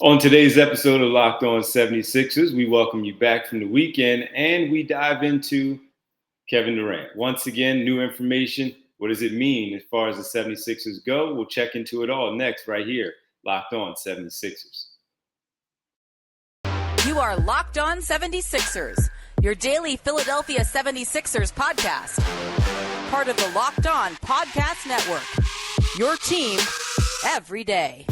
On today's episode of Locked On 76ers, we welcome you back from the weekend and we dive into Kevin Durant. Once again, new information. What does it mean as far as the 76ers go? We'll check into it all next right here, Locked On 76ers. You are Locked On 76ers, your daily Philadelphia 76ers podcast. Part of the Locked On Podcast Network, your team every day.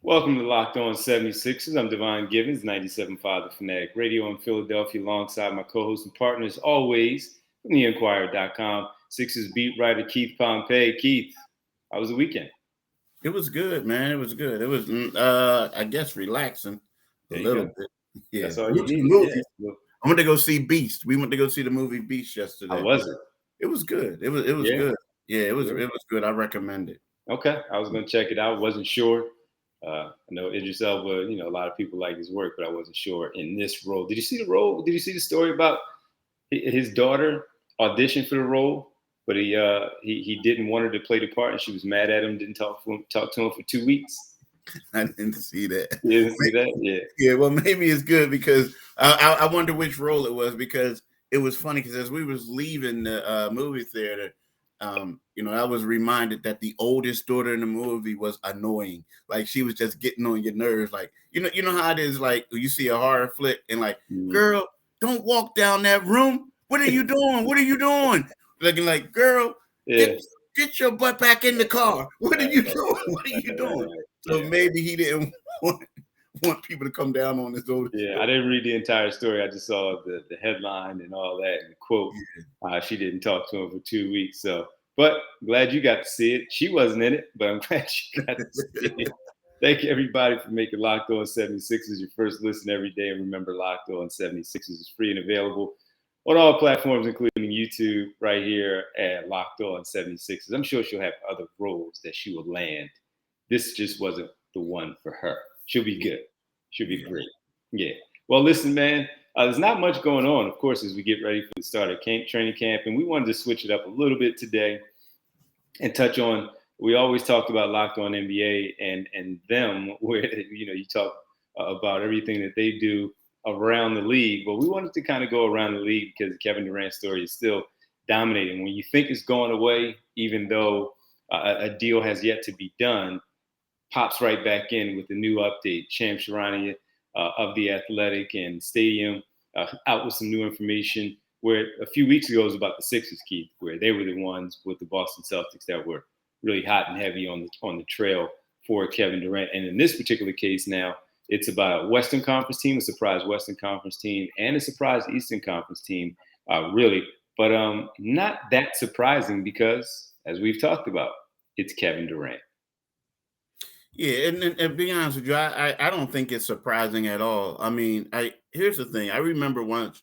Welcome to Locked On 76ers. I'm Devon Givens, 97.5 The Fanatic Radio in Philadelphia, alongside my co-host and partners, always, from theinquirer.com, Sixers beat writer Keith Pompey. Keith, how was the weekend? It was good, man. It was good. It was, I guess, relaxing a little bit. Yeah. That's all you need. Yeah. I went to go see Beast. We went to go see the movie Beast yesterday. How was it? It was good. It was good. Yeah, it was good. I recommend it. Okay. I was going to check it out. Wasn't sure. I know Idris Elba, a lot of people like his work, but I wasn't sure in this role. Did you see the role? Did you see the story about his daughter auditioned for the role, but he didn't want her to play the part, and she was mad at him, didn't talk to him for 2 weeks? I didn't see that. You didn't see that? Yeah. Yeah, well, maybe it's good because I wonder which role it was, because it was funny because as we was leaving the movie theater, I was reminded that the oldest daughter in the movie was annoying. Like, she was just getting on your nerves. Like, you know how it is, like, you see a horror flick and like, girl, don't walk down that room. What are you doing? What are you doing? Looking like, girl, get your butt back in the car. What are you doing? What are you doing? So maybe he didn't want people to come down on his old. Yeah, I didn't read the entire story. I just saw the headline and all that and the quote. She didn't talk to him for 2 weeks. So, but glad you got to see it. She wasn't in it, but I'm glad you got to see it. Thank you, everybody, for making Locked On 76ers your first listen every day. And remember, Locked On 76ers is free and available on all platforms, including YouTube, right here at Locked On 76ers. I'm sure she'll have other roles that she will land. This just wasn't the one for her. She'll be good. She'll be great. Yeah. Well, listen, man, there's not much going on, of course, as we get ready for the start of training camp. And we wanted to switch it up a little bit today and touch on, we always talked about Locked On NBA and them, where, you talk about everything that they do around the league. But we wanted to kind of go around the league because the Kevin Durant story is still dominating. When you think it's going away, even though a deal has yet to be done, pops right back in with the new update. Sham Charania of The Athletic and Stadium out with some new information, where a few weeks ago it was about the Sixers, Keith, where they were the ones with the Boston Celtics that were really hot and heavy on the trail for Kevin Durant. And in this particular case now, it's about a Western Conference team, a surprise Western Conference team, and a surprise Eastern Conference team, really. But not that surprising because, as we've talked about, it's Kevin Durant. Yeah, and be honest with you, I don't think it's surprising at all. I mean, here's the thing. I remember once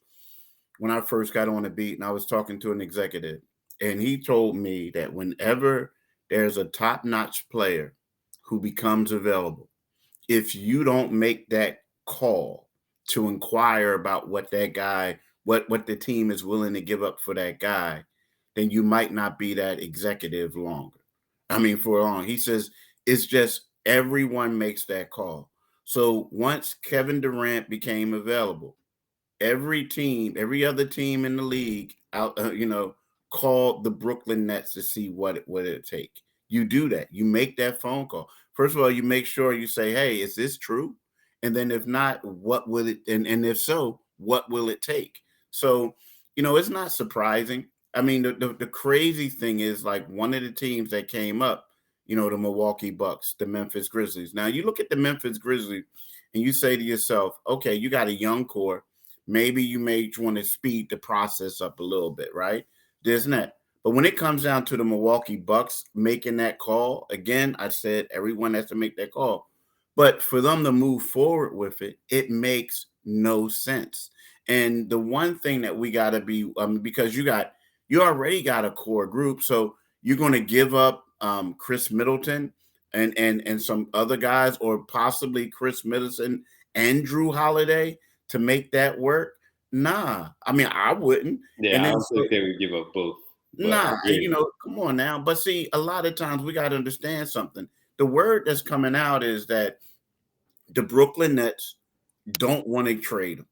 when I first got on the beat and I was talking to an executive, and he told me that whenever there's a top-notch player who becomes available, if you don't make that call to inquire about what that guy, what the team is willing to give up for that guy, then you might not be that executive longer. I mean, for long. He says it's just everyone makes that call. So once Kevin Durant became available, every other team in the league called the Brooklyn Nets to see what it take. You do that. You make that phone call. First of all, you make sure you say, hey, is this true? And then if not, what will it, and if so, what will it take? So, it's not surprising. I mean, the crazy thing is, like, one of the teams that came up, the Milwaukee Bucks, the Memphis Grizzlies. Now, you look at the Memphis Grizzlies and you say to yourself, okay, you got a young core. Maybe you may want to speed the process up a little bit, right? There's that. But when it comes down to the Milwaukee Bucks making that call, again, I said everyone has to make that call. But for them to move forward with it, it makes no sense. And the one thing that we got to be, because you already got a core group, so you're going to give up Chris Middleton and some other guys, or possibly Chris Middleton and Drew Holiday to make that work? Nah, I mean, I wouldn't. Yeah, And I then don't think they would give up both. nah, Yeah. come on now. But see, a lot of times we got to understand something. The word that's coming out is that the Brooklyn Nets don't want to trade him.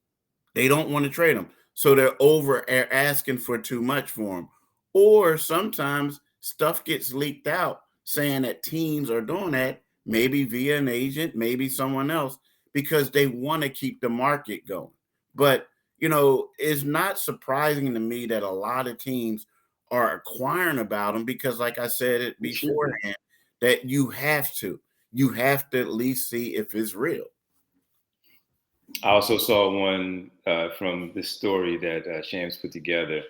They don't want to trade him. So they're asking for too much for him. Or sometimes stuff gets leaked out saying that teams are doing that, maybe via an agent, maybe someone else, because they want to keep the market going. But, it's not surprising to me that a lot of teams are acquiring about him because, like I said it beforehand, that you have to at least see if it's real. I also saw one from this story that Shams put together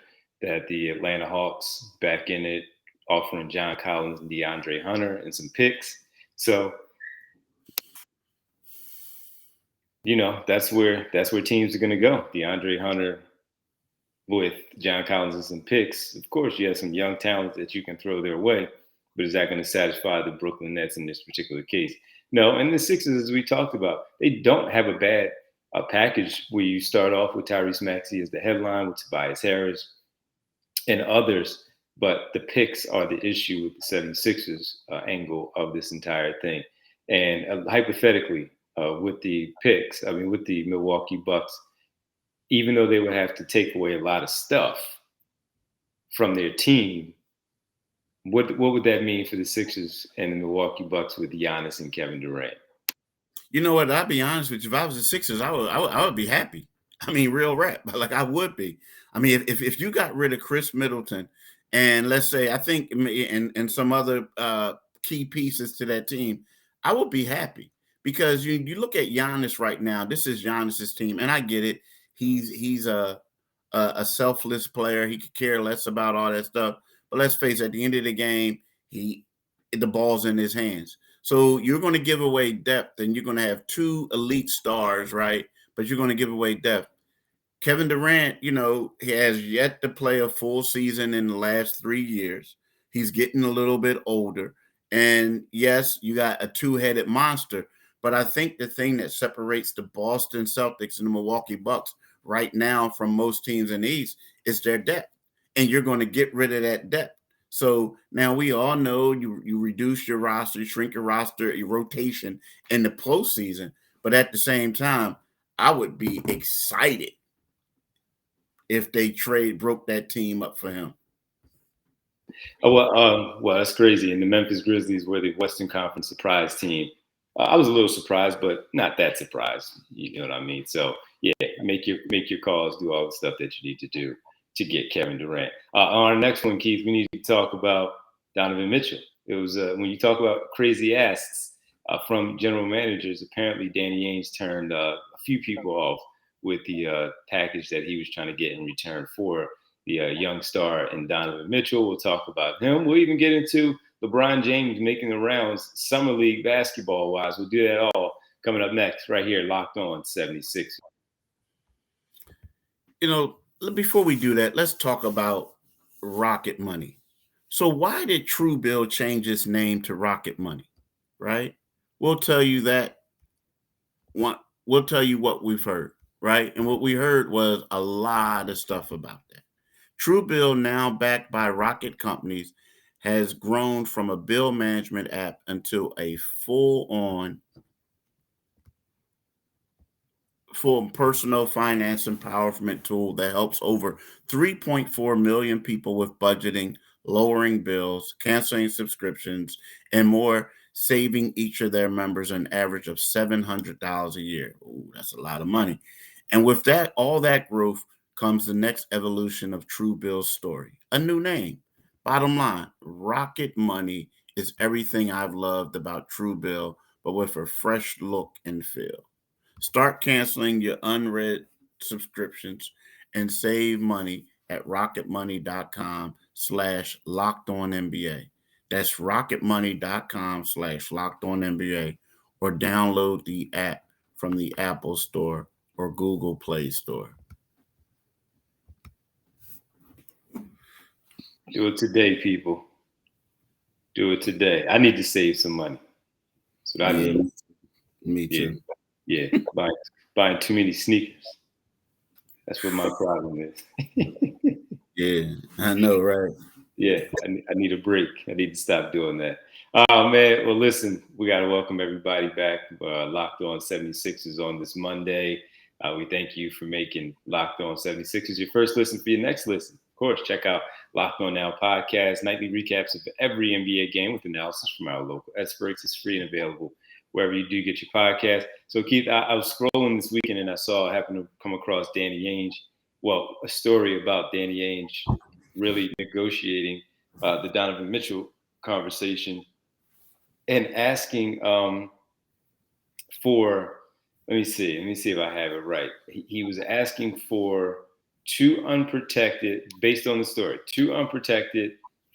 that the Atlanta Hawks back in it, offering John Collins and DeAndre Hunter and some picks. So, that's where teams are going to go. DeAndre Hunter with John Collins and some picks. Of course, you have some young talent that you can throw their way, but is that going to satisfy the Brooklyn Nets in this particular case? No. And the Sixers, as we talked about, they don't have a bad package where you start off with Tyrese Maxey as the headline, with Tobias Harris and others, but the picks are the issue with the 76ers angle of this entire thing. And hypothetically, with the picks, with the Milwaukee Bucks, even though they would have to take away a lot of stuff from their team, what would that mean for the Sixers and the Milwaukee Bucks with Giannis and Kevin Durant? You know what? I'll be honest with you. If I was the Sixers, I would be happy. I mean, real rap. Like, I would be. I mean, if you got rid of Chris Middleton and let's say, I think, and some other key pieces to that team, I would be happy because you look at Giannis right now. This is Giannis's team, and I get it. He's a selfless player. He could care less about all that stuff. But let's face it, at the end of the game, the ball's in his hands. So you're going to give away depth, and you're going to have two elite stars, right? But you're going to give away depth. Kevin Durant, he has yet to play a full season in the last 3 years. He's getting a little bit older. And yes, you got a two-headed monster. But I think the thing that separates the Boston Celtics and the Milwaukee Bucks right now from most teams in the East is their depth. And you're going to get rid of that depth. So now we all know you reduce your roster, you shrink your roster, your rotation in the postseason. But at the same time, I would be excited if they broke that team up for him. Oh, well, that's crazy. And the Memphis Grizzlies were the Western Conference surprise team. I was a little surprised, but not that surprised. You know what I mean? So yeah, make your calls, do all the stuff that you need to do to get Kevin Durant. On our next one, Keith, we need to talk about Donovan Mitchell. It was when you talk about crazy asks from general managers, apparently Danny Ainge turned a few people off with the package that he was trying to get in return for the young star in Donovan Mitchell. We'll talk about him. We'll even get into LeBron James making the rounds summer league basketball-wise. We'll do that all coming up next right here, Locked On 76. Before we do that, let's talk about Rocket Money. So why did Truebill change its name to Rocket Money, right? We'll tell you that. We'll tell you what we've heard, right? And what we heard was a lot of stuff about that. Truebill, now backed by Rocket Companies, has grown from a bill management app into a full personal finance empowerment tool that helps over 3.4 million people with budgeting, lowering bills, canceling subscriptions, and more, saving each of their members an average of $700 a year. Ooh, that's a lot of money. And with that, all that growth comes the next evolution of Truebill's story, a new name. Bottom line, Rocket Money is everything I've loved about Truebill, but with a fresh look and feel. Start canceling your unread subscriptions and save money at rocketmoney.com/lockedonnba. That's rocketmoney.com/lockedonnba, or download the app from the Apple Store or Google Play Store. Do it today, people. Do it today. I need to save some money. That's what I need. Me too. Yeah, buying too many sneakers. That's what my problem is. Yeah, I know, right? Yeah, I need a break. I need to stop doing that. Oh, man. Well, listen, we got to welcome everybody back. Locked On 76ers on this Monday. We thank you for making Locked On 76ers your first listen for your next listen. Of course, check out Locked On Now podcast, nightly recaps of every NBA game with analysis from our local experts. It's free and available wherever you do get your podcast. So, Keith, I was scrolling this weekend and I happened to come across Danny Ainge. Well, a story about Danny Ainge really negotiating the Donovan Mitchell conversation and asking for, let me see if I have it right. He was asking for based on the story, two unprotected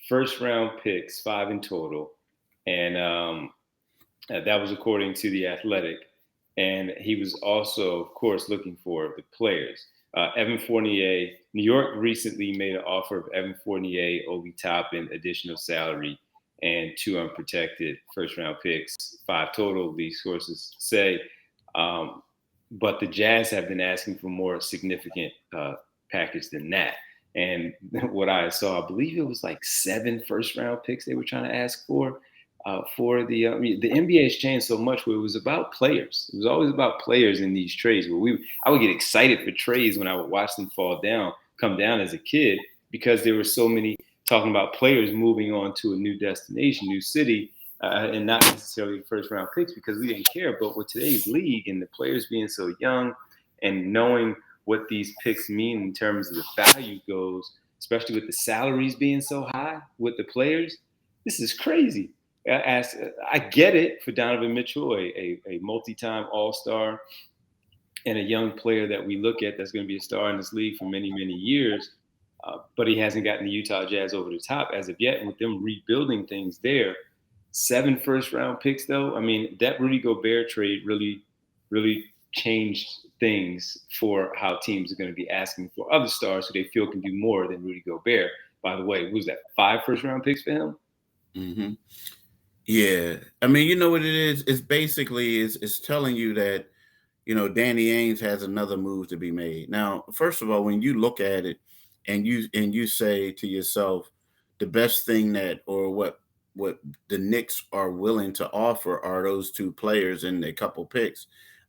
first round picks, 5 in total. And that was according to The Athletic. And he was also, of course, looking for the players. Evan Fournier, New York recently made an offer of Evan Fournier, Obi Toppin, additional salary, and 2 unprotected first-round picks, 5 total, these sources say. But the Jazz have been asking for more significant package than that. And what I saw, I believe it was like 7 first-round picks they were trying to ask for the NBA has changed so much where it was about players. It was always about players in these trades. I would get excited for trades when I would watch them come down as a kid, because there were so many talking about players moving on to a new destination, new city, and not necessarily first round picks, because we didn't care. But with today's league and the players being so young and knowing what these picks mean in terms of the value goes, especially with the salaries being so high with the players, this is crazy. I get it for Donovan Mitchell, a multi-time All-Star and a young player that we look at that's going to be a star in this league for many, many years. But he hasn't gotten the Utah Jazz over the top as of yet. And with them rebuilding things there, 7 first-round picks, though, I mean, that Rudy Gobert trade really, really changed things for how teams are going to be asking for other stars who they feel can do more than Rudy Gobert. By the way, was that 5 first-round picks for him? Mm-hmm. Yeah, I mean, you know what it is? It's basically it's telling you that, Danny Ainge has another move to be made. Now, first of all, when you look at it and you say to yourself, the best thing what the Knicks are willing to offer are those 2 players and a couple picks.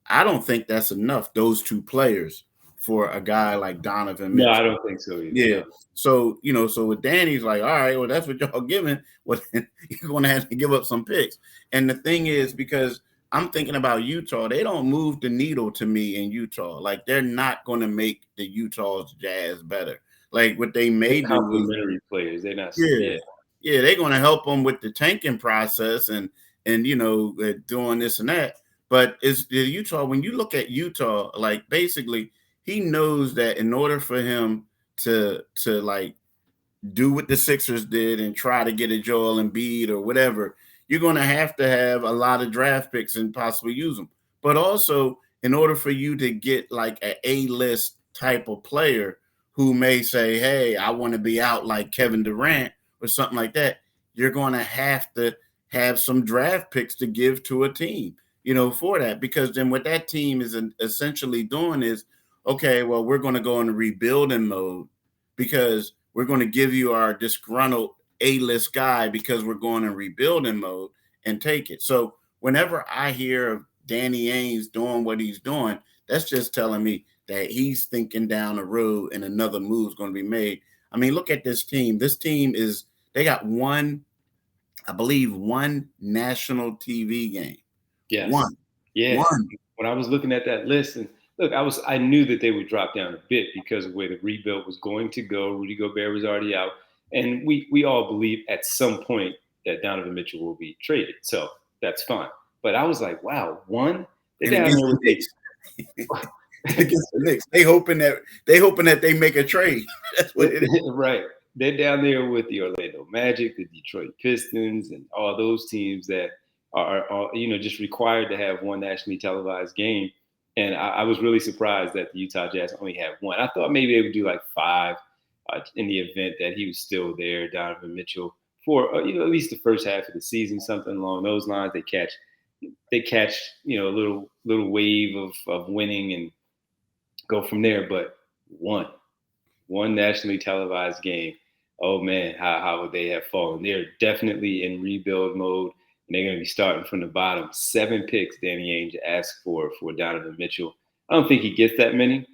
I don't think that's enough, those 2 players, for a guy like Donovan Mitchell. No, I don't think so either. Yeah. No. So, so with Danny's like, all right, well, that's what y'all giving. Well, you're going to have to give up some picks. And the thing is, because I'm thinking about Utah, they don't move the needle to me in Utah. Like, they're not going to make the Utah's Jazz better. Like, what they may do, complementary players. They're not. Yeah, they're going to help them with the tanking process and doing this and that. But it's the Utah. When you look at Utah, like, basically, he knows that in order for him to like do what the Sixers did and try to get a Joel Embiid or whatever, you're going to have a lot of draft picks and possibly use them. But also, in order for you to get like an A-list type of player who may say, hey, I want to be out like Kevin Durant or something like that, you're going to have some draft picks to give to a team, for that. Because then what that team is essentially doing is, okay, well, we're going to go in rebuilding mode because we're going to give you our disgruntled A-list guy because we're going in rebuilding mode and take it. So whenever I hear of Danny Ainge doing what he's doing, that's just telling me that he's thinking down the road and another move is going to be made. I mean, look at this team. This team they got one national TV game. Yes. One. Yeah. One. When I was looking at that list, and look, I knew that they would drop down a bit because of where the rebuild was going to go. Rudy Gobert was already out. And we all believe at some point that Donovan Mitchell will be traded. So that's fine. But I was like, wow, one? They're down there with against the Knicks. They hoping that they make a trade. That's what it is. Right. They're down there with the Orlando Magic, the Detroit Pistons, and all those teams that are just required to have one nationally televised game. And I was really surprised that the Utah Jazz only had one. I thought maybe they would do like 5 in the event that he was still there, Donovan Mitchell, for at least the first half of the season, something along those lines. They catch they catch, a little wave of winning and go from there. But one nationally televised game, oh man, how would they have fallen? They're definitely in rebuild mode, and they're going to be starting from the bottom. 7 picks Danny Ainge asked for Donovan Mitchell. I don't think he gets that many,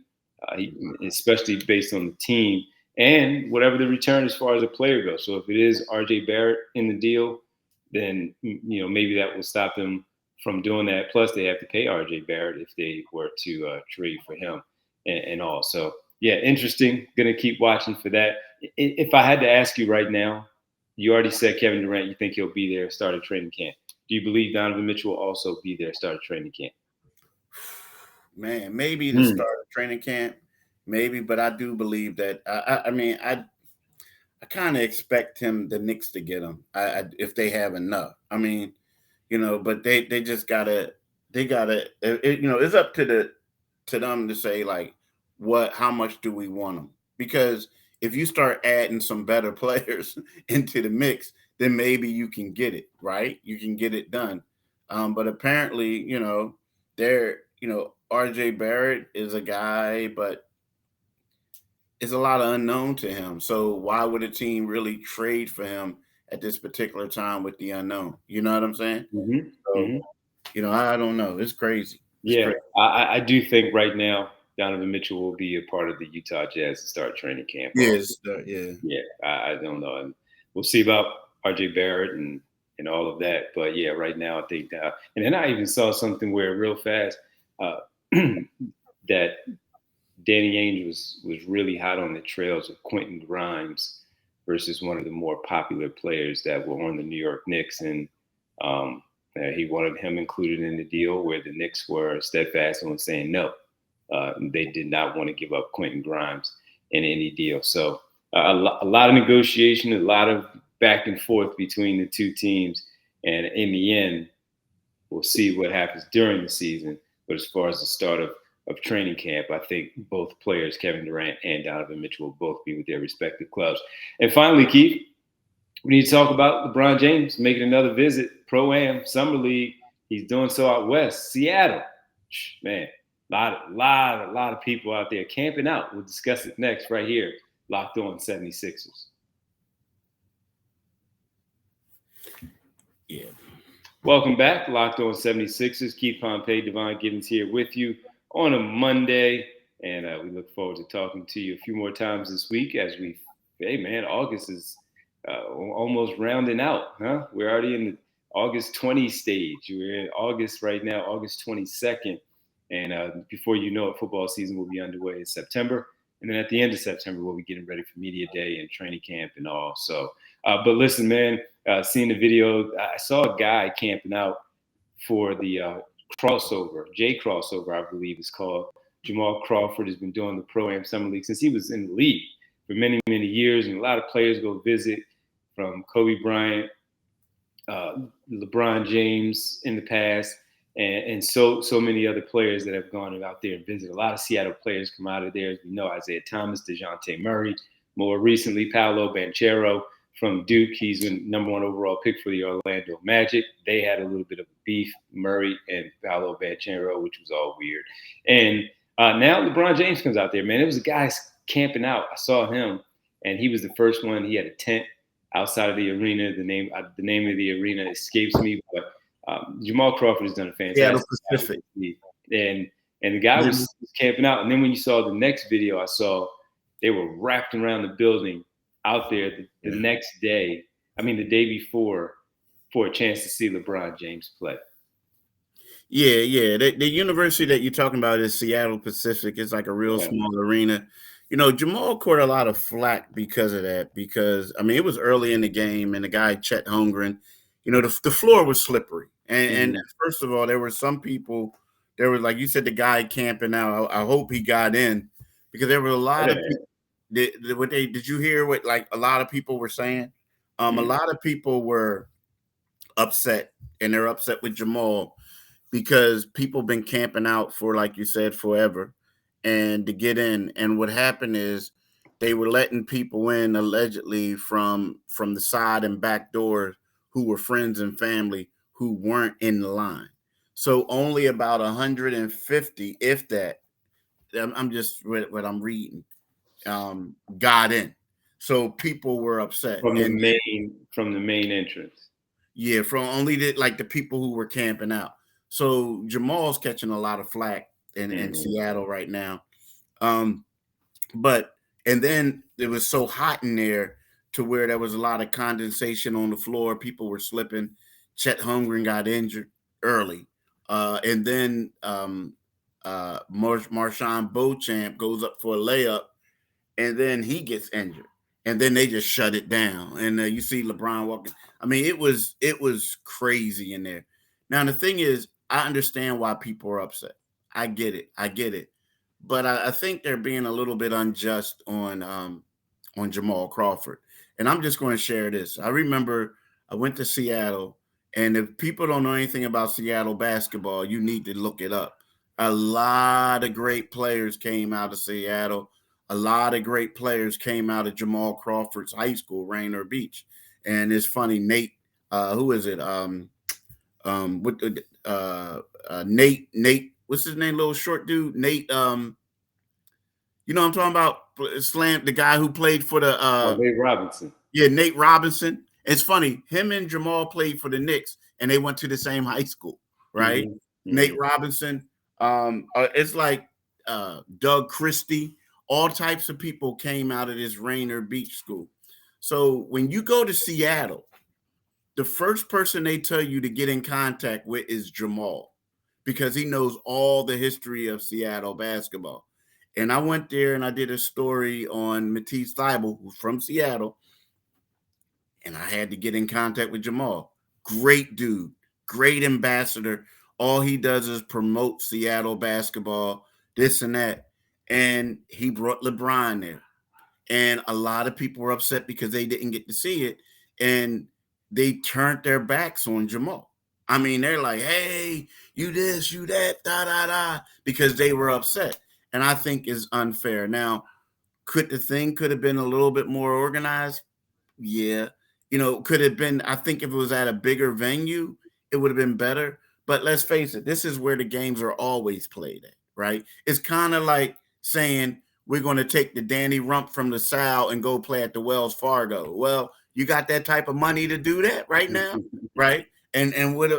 especially based on the team and whatever the return as far as a player goes. So if it is RJ Barrett in the deal, then maybe that will stop them from doing that. Plus, they have to pay RJ Barrett if they were to trade for him and all. So yeah, interesting. Going to keep watching for that. If I had to ask you right now, you already said Kevin Durant, you think he'll be there, start a training camp. Do you believe Donovan Mitchell will also be there, start a training camp? Man, maybe to start a training camp, maybe, but I do believe that. I kind of expect the Knicks to get him if they have enough. I mean, but they just gotta it's up to them to say like how much do we want them? Because if you start adding some better players into the mix, then maybe you can get it right. You can get it done. But apparently, RJ Barrett is a guy, but it's a lot of unknown to him. So why would a team really trade for him at this particular time with the unknown? You know what I'm saying? Mm-hmm. So, mm-hmm. I don't know. It's crazy. Crazy. I do think right now Donovan Mitchell will be a part of the Utah Jazz to start training camp. Yes, yeah. I don't know, and we'll see about RJ Barrett and all of that. But yeah, right now I think that. And then I even saw something where real fast that Danny Ainge was really hot on the trails of Quentin Grimes versus one of the more popular players that were on the New York Knicks, and he wanted him included in the deal where the Knicks were steadfast on saying no. They did not want to give up Quentin Grimes in any deal. So a lot of negotiation, a lot of back and forth between the two teams. And in the end, we'll see what happens during the season. But as far as the start of training camp, I think both players, Kevin Durant and Donovan Mitchell, will both be with their respective clubs. And finally, Keith, we need to talk about LeBron James making another visit, Pro-Am, Summer League. He's doing so out west, Seattle. Man, a lot of people out there camping out. We'll discuss it next right here, Locked On 76ers. Yeah. Welcome back, Locked On 76ers. Keith Pompey, Devon Gibbons here with you on a Monday. And we look forward to talking to you a few more times this week as August is almost rounding out, huh? We're already in the August 20 stage. We're in August right now, August 22nd. And before you know it, football season will be underway in September. And then at the end of September, we'll be getting ready for media day and training camp and all. So, but listen, man, seeing the video, I saw a guy camping out for the crossover, J crossover, I believe it's called. Jamal Crawford has been doing the Pro-Am Summer League since he was in the league for many, many years. And a lot of players go visit, from Kobe Bryant, LeBron James in the past, and so many other players that have gone out there and visited. A lot of Seattle players come out of there. As we know, Isaiah Thomas, DeJounte Murray, more recently, Paolo Banchero from Duke. He's the number 1 overall pick for the Orlando Magic. They had a little bit of beef, Murray and Paolo Banchero, which was all weird. And now LeBron James comes out there, man. It was a guy camping out. I saw him, and he was the first one. He had a tent outside of the arena. The name of the arena escapes me, but Jamal Crawford has done a fantastic job. And the guy was camping out. And then when you saw the next video I saw, they were wrapped around the building out there the next day, the day before, for a chance to see LeBron James play. Yeah. The university that you're talking about is Seattle Pacific. It's like a real small arena. Jamal caught a lot of flack because of that, because, it was early in the game, and the guy, Chet Holmgren, the floor was slippery. And first of all, there were some people, there was, like you said, the guy camping out. I hope he got in, because there were a lot of people. Did you hear what, like, a lot of people were saying? A lot of people were upset, and they're upset with Jamal because people been camping out for, like you said, forever, and to get in. And what happened is they were letting people in allegedly from the side and back doors who were friends and family who weren't in the line. So only about 150, if that, I'm just what I'm reading, got in. So people were upset. from And the main entrance. yeah, from only the people who were camping out. So Jamal's catching a lot of flack in Seattle right now. But and then it was so hot in there to where there was a lot of condensation on the floor. People were slipping. Chet Holmgren got injured early. And then Marshawn Beauchamp goes up for a layup, and then he gets injured. And then they just shut it down. And you see LeBron walking. I mean, it was crazy in there. Now, the thing is, I understand why people are upset. I get it. But I think they're being a little bit unjust on Jamal Crawford. And I'm just going to share this. I remember I went to Seattle, and if people don't know anything about Seattle basketball, you need to look it up. A lot of great players came out of Seattle. A lot of great players came out of Jamal Crawford's high school, Rainier Beach. And it's funny, Nate, who is it? Nate, what's his name? Little short dude, Nate. You know what I'm talking about? Slam, the guy who played for the Nate Robinson. Yeah, Nate Robinson. It's funny, him and Jamal played for the Knicks, and they went to the same high school, right? Mm-hmm. Nate Robinson. It's like Doug Christie. All types of people came out of this Rainier Beach school. So when you go to Seattle, the first person they tell you to get in contact with is Jamal, because he knows all the history of Seattle basketball. And I went there and I did a story on Matisse Thybulle, who's from Seattle, and I had to get in contact with Jamal. Great dude, great ambassador. All he does is promote Seattle basketball, this and that. And he brought LeBron there. And a lot of people were upset because they didn't get to see it. And they turned their backs on Jamal. I mean, they're like, hey, you this, you that, da, da, da, because they were upset. And I think is unfair. Now, could have been a little bit more organized? Yeah. Could have been, I think if it was at a bigger venue, it would have been better. But let's face it, this is where the games are always played at, right? It's kind of like saying we're going to take the Danny Rump from the Sal and go play at the Wells Fargo. Well, you got that type of money to do that right now, right? And what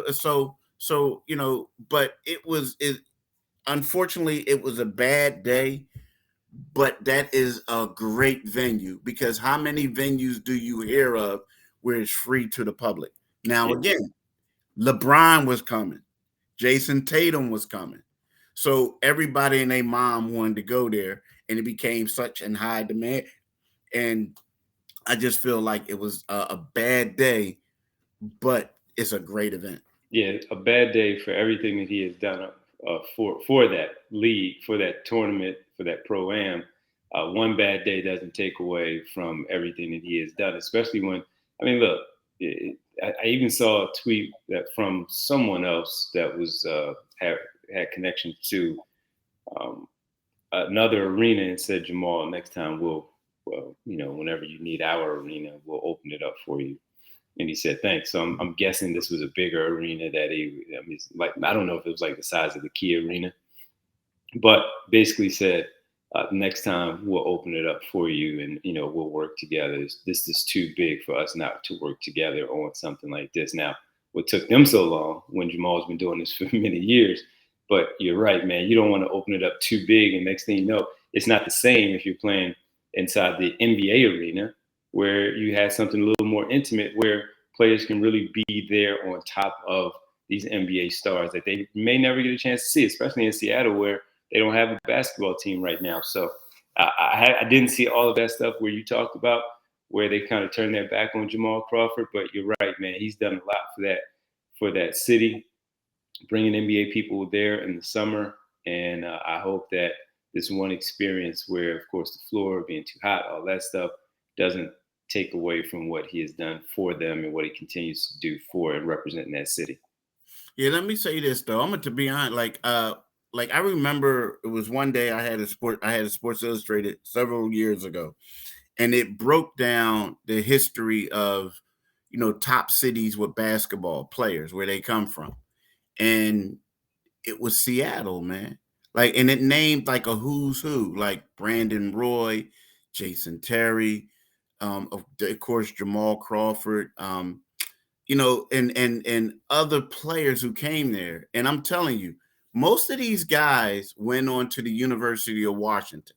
but unfortunately it was a bad day. But that is a great venue, because how many venues do you hear of where it's free to the public? Now, again, LeBron was coming. Jason Tatum was coming. So everybody and their mom wanted to go there, and it became such in high demand. And I just feel like it was a bad day, but it's a great event. Yeah, a bad day for everything that he has done for that league, for that tournament, for that pro-am. One bad day doesn't take away from everything that he has done, especially when, I mean, look, I even saw a tweet that from someone else that was had connection to another arena, and said, Jamal, next time whenever you need our arena, we'll open it up for you. And he said, thanks. So I'm guessing this was a bigger arena I don't know if it was like the size of the Key Arena, but basically said, next time we'll open it up for you, and, we'll work together. This is too big for us not to work together on something like this. Now, what took them so long, when Jamal's been doing this for many years, but you're right, man, you don't want to open it up too big. And next thing you know, it's not the same if you're playing inside the NBA arena, where you have something a little more intimate, where players can really be there on top of these NBA stars that they may never get a chance to see, especially in Seattle, where they don't have a basketball team right now. So I didn't see all of that stuff where you talked about, where they kind of turned their back on Jamal Crawford. But you're right, man. He's done a lot for that city, bringing NBA people there in the summer. And I hope that this one experience, where, of course, the floor being too hot, all that stuff, doesn't take away from what he has done for them and what he continues to do for and representing that city. Yeah, let me say this though. I'm going to be honest. Like I remember it was one day I had a Sports Illustrated several years ago, and it broke down the history of, top cities with basketball players, where they come from. And it was Seattle, man. Like, and it named like a who's who, like Brandon Roy, Jason Terry, of course Jamal Crawford, and other players who came there. And I'm telling you, most of these guys went on to the University of Washington.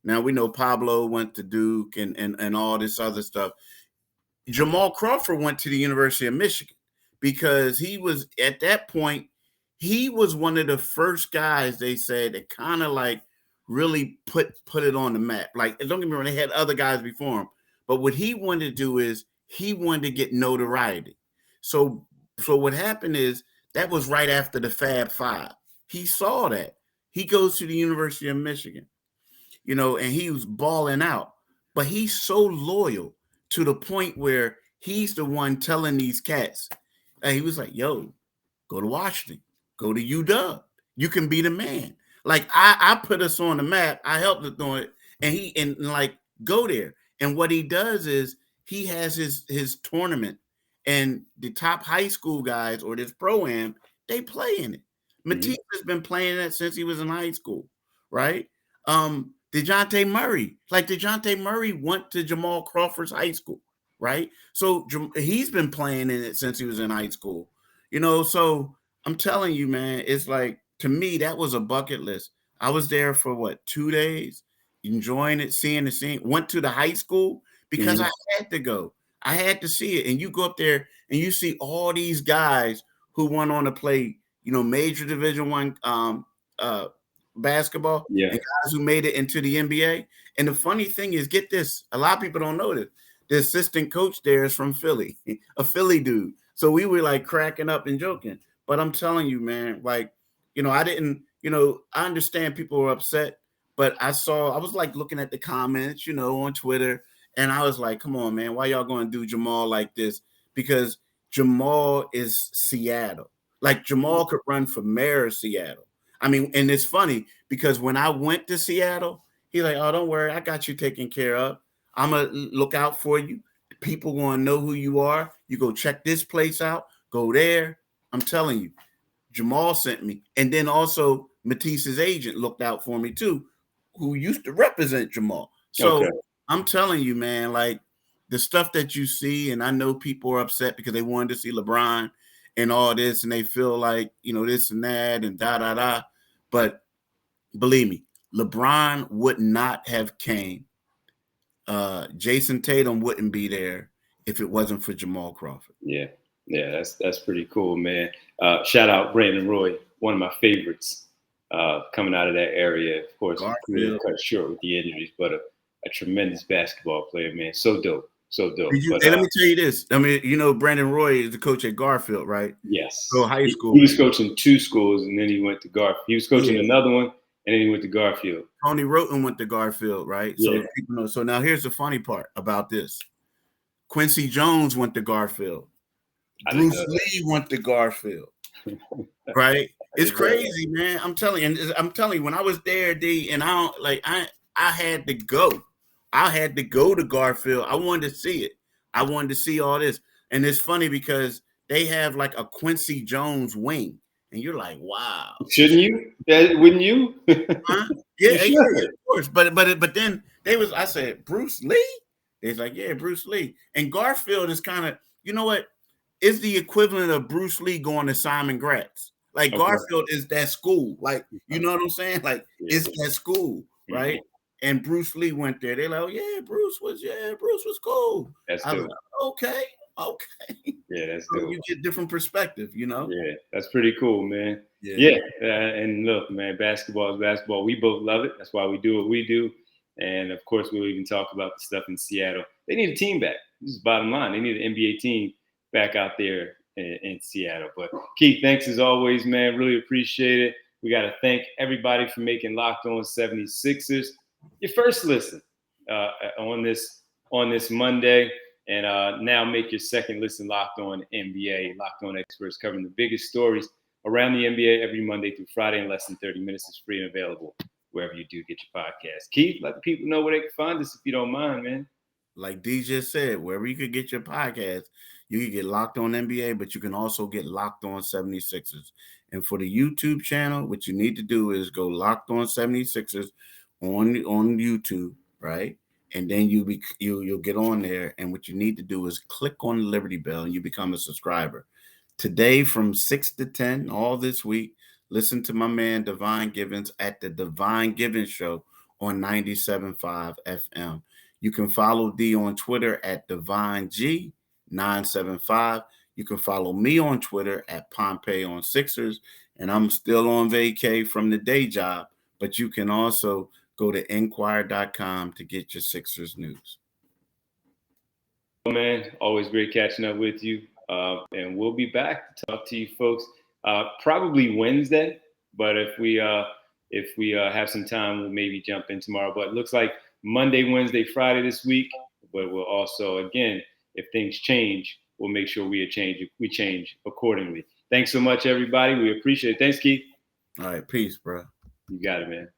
Now we know Pablo went to Duke and all this other stuff. Jamal Crawford went to the University of Michigan because he was at that point, he was one of the first guys they said that kind of like really put it on the map. Like, don't get me wrong, they had other guys before him, but what he wanted to do is he wanted to get notoriety. So what happened is that was right after the Fab Five. He saw that. He goes to the University of Michigan, and he was balling out, but he's so loyal to the point where he's the one telling these cats, and he was like, yo, go to Washington, go to UW. You can be the man. Like, I put us on the map. I helped us on it. And like, go there. And what he does is he has his tournament, and the top high school guys or this pro-am, they play in it. Matisse has been playing that since he was in high school, right? DeJounte Murray went to Jamal Crawford's high school, right? So he's been playing in it since he was in high school, so I'm telling you, man, it's like, to me, that was a bucket list. I was there for 2 days, enjoying it, seeing the scene, went to the high school because I had to go. I had to see it. And you go up there and you see all these guys who went on to play, major Division I basketball, and guys who made it into the NBA. And the funny thing is, get this, a lot of people don't know this. The assistant coach there is from Philly, a Philly dude. So we were like cracking up and joking. But I'm telling you, man, like, I didn't, I understand people were upset, but I was like looking at the comments, on Twitter, and I was like, come on, man, why y'all going to do Jamal like this? Because Jamal is Seattle. Like, Jamal could run for mayor of Seattle. I mean, and it's funny because when I went to Seattle, he's like, oh, don't worry, I got you taken care of. I'm going to look out for you. People want to know who you are. You go check this place out, go there. I'm telling you, Jamal sent me. And then also Matisse's agent looked out for me too, who used to represent Jamal. So I'm telling you, man, like, the stuff that you see, and I know people are upset because they wanted to see LeBron and all this, and they feel like, this and that and da. But believe me, LeBron would not have came. Jason Tatum wouldn't be there if it wasn't for Jamal Crawford. Yeah, that's pretty cool, man. Shout out Brandon Roy, one of my favorites coming out of that area. Of course, career cut short with the injuries, but a tremendous basketball player, man. So dope. So dope. Let me tell you this. I mean, Brandon Roy is the coach at Garfield, right? Yes. So high school. He was coaching 2 schools, and then he went to Garfield. He was coaching another one, and then he went to Garfield. Tony Roten went to Garfield, right? So people know. So now here's the funny part about this. Quincy Jones went to Garfield. Bruce Lee went to Garfield. Right? It's crazy, man. I'm telling you, when I was there, and I had to go. I had to go to Garfield. I wanted to see it. I wanted to see all this. And it's funny because they have like a Quincy Jones wing. And you're like, wow. Shouldn't you? Wouldn't you? Huh? Yeah, of course. But then I said, Bruce Lee? They're like, yeah, Bruce Lee. And Garfield is kind of, you know what? It's the equivalent of Bruce Lee going to Simon Gratz. Like, Garfield is that school. Like, you know what I'm saying? Like, it's that school, right? And Bruce Lee went there. They're like, oh, yeah, Bruce was cool. That's I dope. was like, okay. Yeah, that's so dope. You get different perspective, Yeah, that's pretty cool, man. And look, man, basketball is basketball. We both love it. That's why we do what we do. And of course, we'll even talk about the stuff in Seattle. They need a team back. This is bottom line. They need an NBA team back out there in Seattle. But Keith, thanks as always, man. Really appreciate it. We got to thank everybody for making Locked On 76ers your first listen on this Monday. And now make your second listen Locked On NBA. Locked On experts covering the biggest stories around the NBA every Monday through Friday in less than 30 minutes. It's free and available wherever you do get your podcast. Keith, let the people know where they can find us if you don't mind, man. Like D just said, wherever you could get your podcast, you can get Locked On NBA, but you can also get Locked On 76ers. And for the YouTube channel, what you need to do is go Locked On 76ers on YouTube, right? And then you'll get on there. And what you need to do is click on the Liberty Bell and you become a subscriber. Today from 6 to 10, all this week, listen to my man Divine Givens at the Divine Givens Show on 97.5 FM. You can follow D on Twitter at DivineG975. You can follow me on Twitter at Pompey on Sixers. And I'm still on vacay from the day job, but you can also go to Enquirer.com to get your Sixers news. Man, always great catching up with you. And we'll be back to talk to you folks probably Wednesday. But if we have some time, we'll maybe jump in tomorrow. But it looks like Monday, Wednesday, Friday this week. But we'll also, again, if things change, we'll make sure we change accordingly. Thanks so much, everybody. We appreciate it. Thanks, Keith. All right. Peace, bro. You got it, man.